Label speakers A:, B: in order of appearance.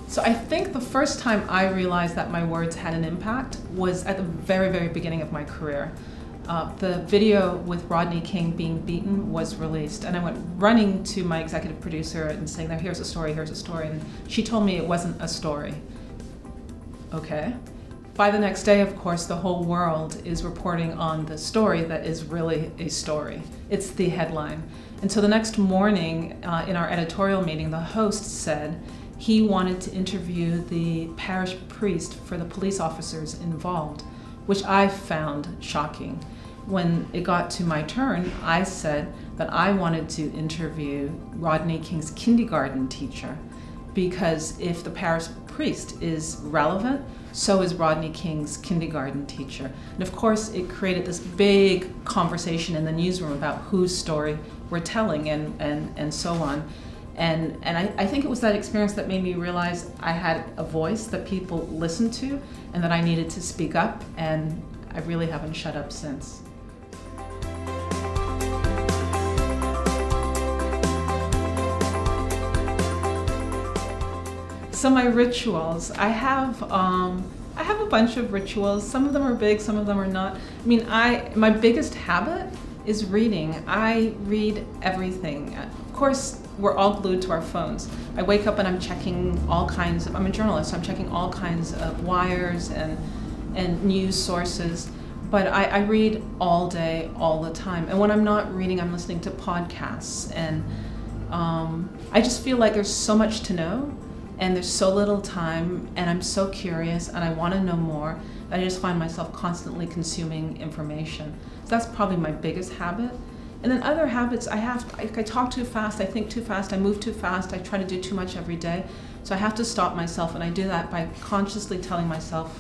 A: So I think the first time I realized that my words had an impact was at the very, very beginning of my career. The video with Rodney King being beaten was released, and I went running to my executive producer and saying, here's a story, and she told me it wasn't a story. Okay. By the next day, of course, the whole world is reporting on the story that is really a story. It's the headline. And so the next morning in our editorial meeting, the host said he wanted to interview the parish priest for the police officers involved, which I found shocking. When it got to my turn, I said that I wanted to interview Rodney King's kindergarten teacher, because if the parish priest is relevant, so is Rodney King's kindergarten teacher. And of course, it created this big conversation in the newsroom about whose story we're telling and so on. And I think it was that experience that made me realize I had a voice that people listened to and that I needed to speak up, and I really haven't shut up since. So my rituals, I have a bunch of rituals. Some of them are big, some of them are not. I mean, my biggest habit is reading. I read everything. Of course, we're all glued to our phones. I wake up and I'm checking I'm a journalist, so I'm checking all kinds of wires and news sources. But I read all day, all the time. And when I'm not reading, I'm listening to podcasts. And I just feel like there's so much to know, and there's so little time, and I'm so curious, and I want to know more, that I just find myself constantly consuming information. So that's probably my biggest habit. And then other habits, I talk too fast, I think too fast, I move too fast, I try to do too much every day. So I have to stop myself, and I do that by consciously telling myself